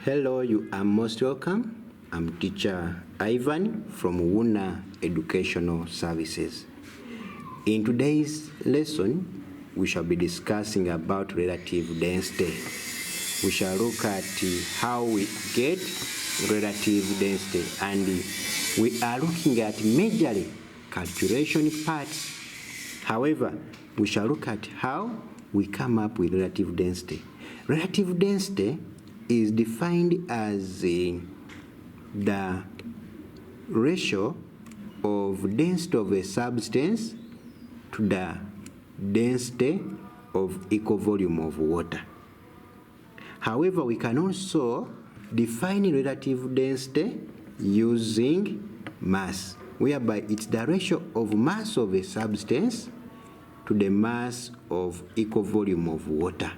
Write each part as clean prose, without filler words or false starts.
Hello, you are most welcome. I'm teacher Ivan from Wuna Educational Services. In today's lesson, we shall be discussing about relative density. We shall look at how we get relative density, and we are looking at majorly calculation parts. However, we shall look at how we come up with relative density. Relative density is defined as the ratio of density of a substance to the density of equal volume of water. However, we can also define relative density using mass, whereby it's the ratio of mass of a substance to the mass of equal volume of water.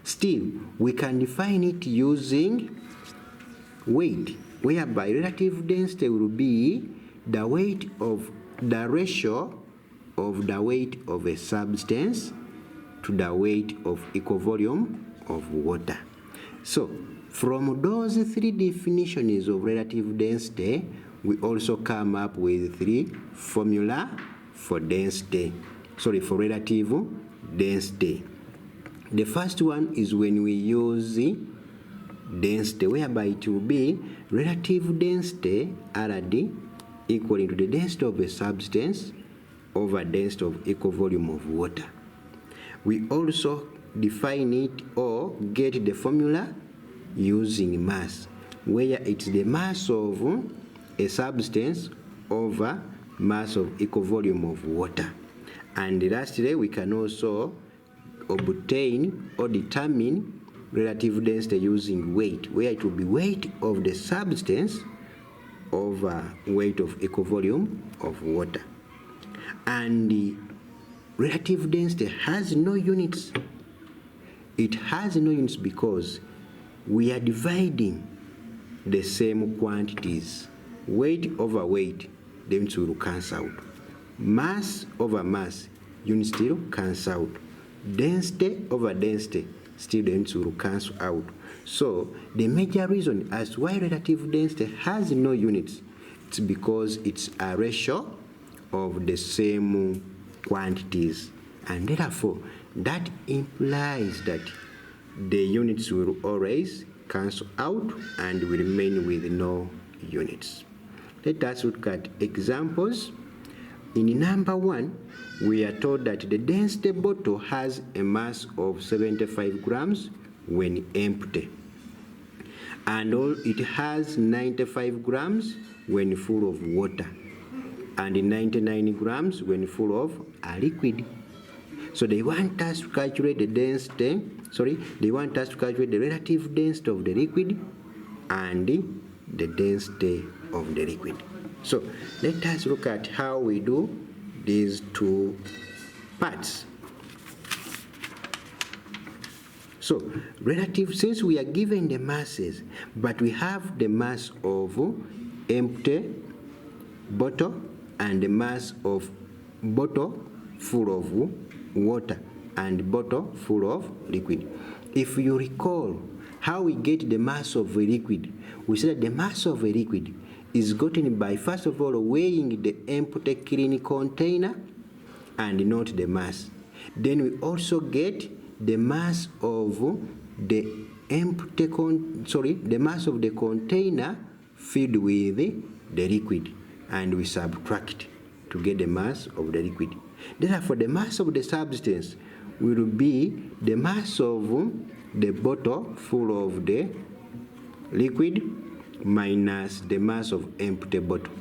Still, we can define it using weight, whereby relative density will be the weight of the ratio of the weight of a substance to the weight of equal volume of water. So, from those three definitions of relative density, we also come up with three formula for relative density. The first one is when we use density, whereby it will be relative density RD equal to the density of a substance over density of equal volume of water. We also define it or get the formula using mass, where it's the mass of a substance over mass of equal volume of water. And lastly, we can also obtain or determine relative density using weight, where it will be weight of the substance over weight of equal volume of water. And the relative density has no units. It has no units because we are dividing the same quantities. Weight over weight, the units will cancel out. Mass over mass, units still cancel out. Density over density, still the units will cancel out. So the major reason as to why relative density has no units, it's because it's a ratio of the same quantities, and therefore that implies that the units will always cancel out and will remain with no units. Let us look at examples. In number 1, we are told that the density bottle has a mass of 75 grams when empty, and it has 95 grams when full of water, and 99 grams when full of a liquid. So they want us to calculate the density, they want us to calculate the relative density of the liquid and the density of the liquid. So let us look at how we do these two parts. So relative, since we are given the masses, but we have the mass of empty bottle and the mass of bottle full of water and bottle full of liquid. If you recall how we get the mass of a liquid, we said that the mass of a liquid is gotten by, first of all, weighing the empty clean container and not the mass. Then we also get the mass of the the mass of the container filled with the liquid, and we subtract to get the mass of the liquid. Therefore, the mass of the substance will be the mass of the bottle full of the liquid minus the mass of empty bottle.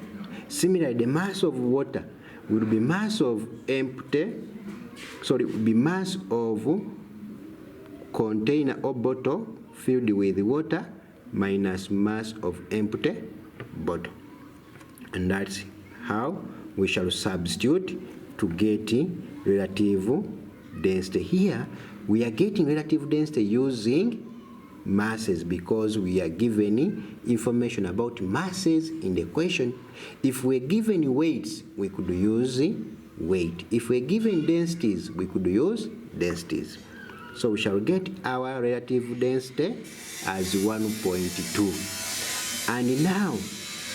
Similarly, the mass of water will be mass of mass of container or bottle filled with water minus mass of empty bottle. And that's how we shall substitute to get relative density. Here, we are getting relative density using masses because we are given information about masses in the question. If we're given weights, we could use weight. If we're given densities, we could use densities. So we shall get our relative density as 1.2. And now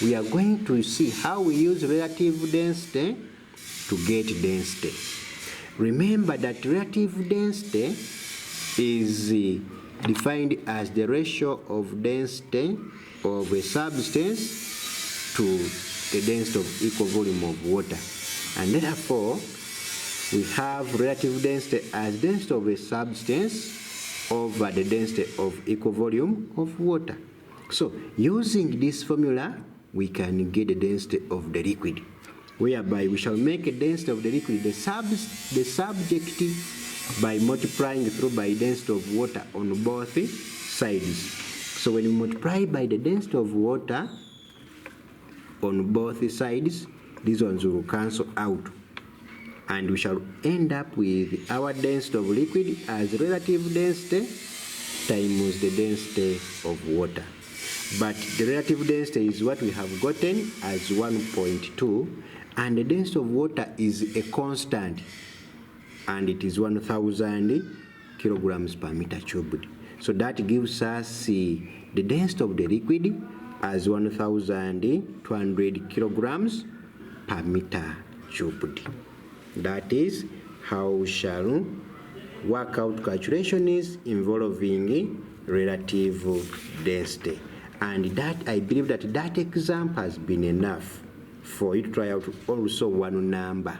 we are going to see how we use relative density to get density. Remember that relative density is defined as the ratio of density of a substance to the density of equal volume of water. And therefore, we have relative density as density of a substance over the density of equal volume of water. So, using this formula, we can get the density of the liquid, whereby we shall make a density of the liquid the subject by multiplying through by density of water on both sides. So when we multiply by the density of water on both sides, these ones will cancel out, and we shall end up with our density of liquid as relative density times the density of water. But the relative density is what we have gotten as 1.2, and the density of water is a constant, and it is 1,000 kilograms per meter cubed. So that gives us the density of the liquid as 1,200 kilograms per meter cubed. That is how we shall work out calculations involving relative density. And that, I believe that that example has been enough for you to try out also one number.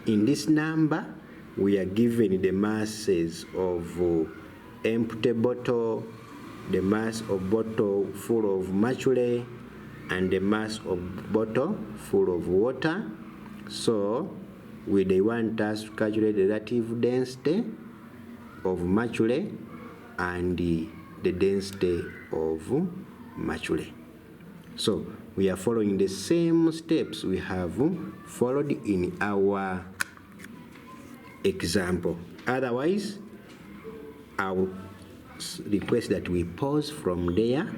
In this number, we are given the masses of empty bottle, the mass of bottle full of mercury, and the mass of bottle full of water. So they want us to calculate the relative density of mercury and the density of mercury. So we are following the same steps we have followed in our example. Otherwise, I will request that we pause from there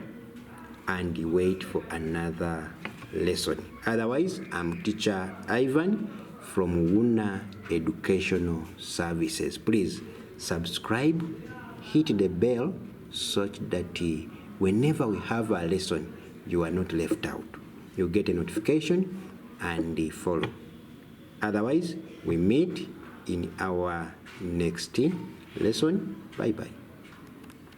and wait for another lesson. Otherwise, I'm teacher Ivan from Wuna Educational Services. Please subscribe, hit the bell such that whenever we have a lesson, you are not left out. You get a notification and follow. Otherwise, we meet in our next lesson. Bye-bye.